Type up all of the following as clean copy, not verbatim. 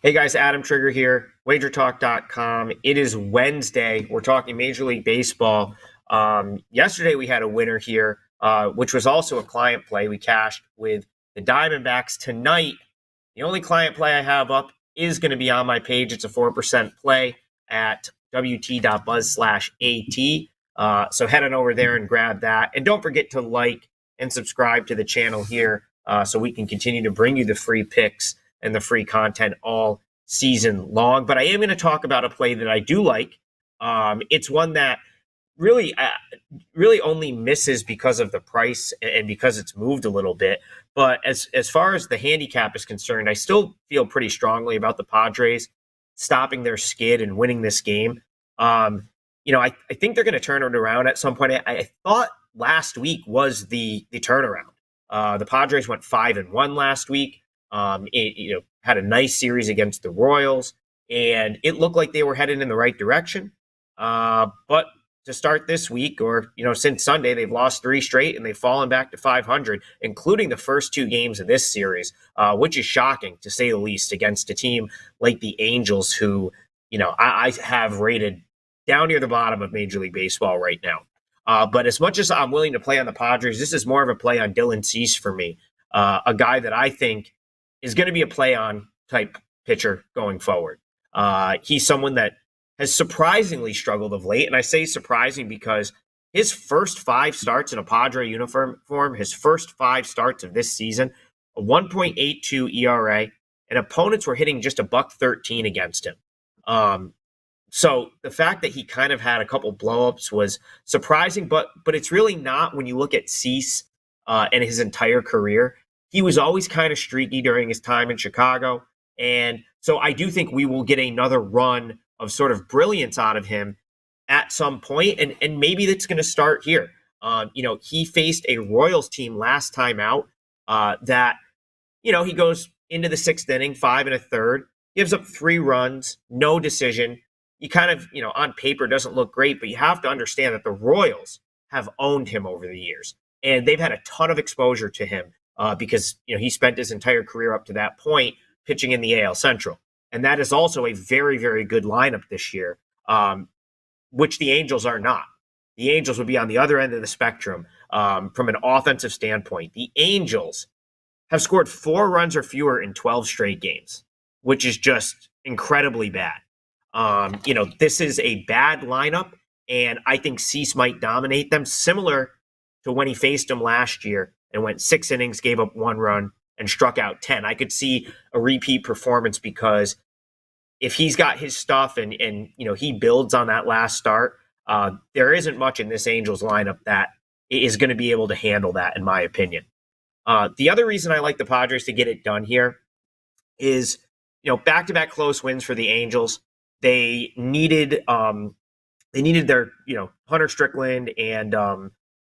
Hey guys, Adam Trigger here, wagertalk.com. It is Wednesday. We're talking Major League Baseball. Yesterday we had a winner here, which was also a client play. We cashed with the Diamondbacks. Tonight, the only client play I have up is going to be on my page. It's a 4% play at wt.buzz/AT. So head on over there and grab that. And don't forget to like and subscribe to the channel here so we can continue to bring you the free picks and the free content all season long. But I am going to talk about a play that I do like. It's one that really only misses because of the price and because it's moved a little bit. But as far as the handicap is concerned, I still feel pretty strongly about the Padres stopping their skid and winning this game. I think they're going to turn it around at some point. I thought last week was the turnaround. The Padres went 5-1 last week. Had a nice series against the Royals, and it looked like they were headed in the right direction. But to start this week, or since Sunday, they've lost 3 straight and they've fallen back to 500, including the first 2 games of this series, which is shocking to say the least against a team like the Angels, who I have rated down near the bottom of Major League Baseball right now. But as much as I'm willing to play on the Padres, this is more of a play on Dylan Cease for me, a guy that I think is going to be a play-on type pitcher going forward. He's someone that has surprisingly struggled of late, and I say surprising because his first 5 starts in a Padre uniform, his first 5 starts of this season, a 1.82 ERA, and opponents were hitting just a $1.13 against him. So the fact that he kind of had a couple blowups was surprising, but it's really not when you look at Cease and his entire career. He was always kind of streaky during his time in Chicago. And so I do think we will get another run of sort of brilliance out of him at some point. And maybe that's going to start here. He faced a Royals team last time out that he goes into the 6th inning, 5 1/3, gives up 3 runs, no decision. He kind of, on paper doesn't look great, but you have to understand that the Royals have owned him over the years. And they've had a ton of exposure to him. Because he spent his entire career up to that point pitching in the AL Central. And that is also a very, very good lineup this year, which the Angels are not. The Angels would be on the other end of the spectrum from an offensive standpoint. The Angels have scored 4 runs or fewer in 12 straight games, which is just incredibly bad. This is a bad lineup, and I think Cease might dominate them, similar to when he faced them last year and went 6 innings, gave up 1 run, and struck out 10. I could see a repeat performance because if he's got his stuff and he builds on that last start, there isn't much in this Angels lineup that is going to be able to handle that, in my opinion. The other reason I like the Padres to get it done here is, back-to-back close wins for the Angels. They needed their, Hunter Strickland and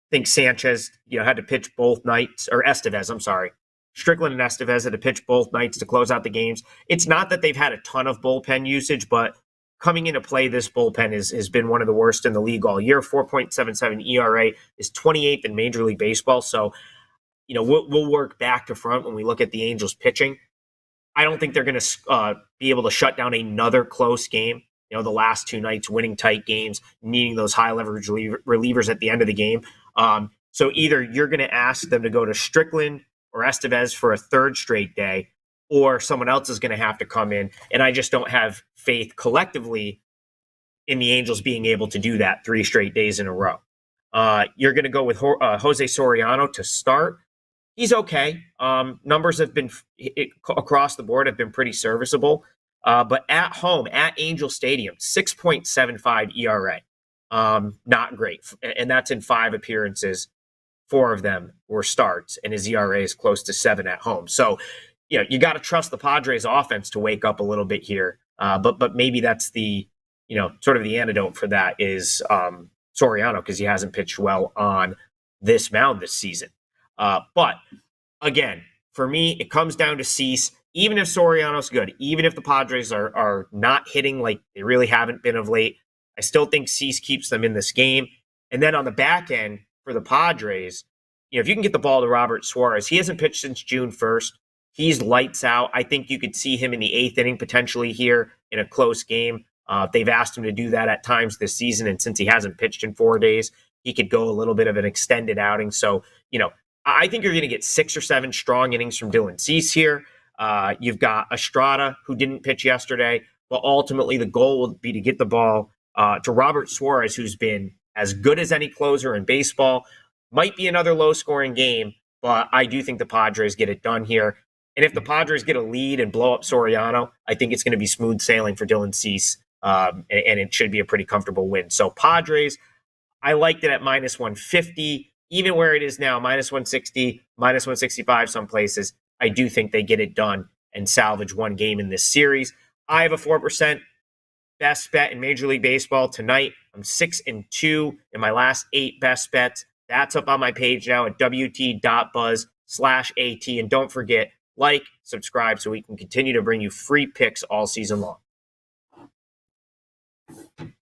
I think Sanchez, had to pitch both nights, or Estevez, I'm sorry. Strickland and Estevez had to pitch both nights to close out the games. It's not that they've had a ton of bullpen usage, but coming into play, this bullpen has been one of the worst in the league all year. 4.77 ERA is 28th in Major League Baseball. So, we'll work back to front when we look at the Angels pitching. I don't think they're going to be able to shut down another close game. The last 2 nights, winning tight games, needing those high leverage relievers at the end of the game. So either you're going to ask them to go to Strickland or Estevez for a 3rd straight day, or someone else is going to have to come in. And I just don't have faith collectively in the Angels being able to do that 3 straight days in a row. You're going to go with Jose Soriano to start. He's okay. Numbers have been across the board have been pretty serviceable. But at home, at Angel Stadium, 6.75 ERA. Not great. And that's in 5 appearances. 4 of them were starts, and his ERA is close to 7 at home. So, you got to trust the Padres offense to wake up a little bit here. But maybe that's the, sort of the antidote for that is Soriano, because he hasn't pitched well on this mound this season. But again, for me, it comes down to Cease. Even if Soriano's good, even if the Padres are not hitting like they really haven't been of late, I still think Cease keeps them in this game. And then on the back end for the Padres, if you can get the ball to Robert Suarez, he hasn't pitched since June 1st. He's lights out. I think you could see him in the 8th inning potentially here in a close game. They've asked him to do that at times this season, and since he hasn't pitched in 4 days, he could go a little bit of an extended outing. So, I think you're going to get 6 or 7 strong innings from Dylan Cease here. You've got Estrada, who didn't pitch yesterday, but ultimately the goal will be to get the ball to Robert Suarez, who's been as good as any closer in baseball. Might be another low-scoring game, but I do think the Padres get it done here. And if the Padres get a lead and blow up Soriano, I think it's going to be smooth sailing for Dylan Cease, and it should be a pretty comfortable win. So Padres, I liked it at minus 150, even where it is now, minus 160, minus 165 some places. I do think they get it done and salvage one game in this series. I have a 4% best bet in Major League Baseball tonight. I'm 6-2 in my last 8 best bets. That's up on my page now at wt.buzz/AT. And don't forget, like, subscribe so we can continue to bring you free picks all season long.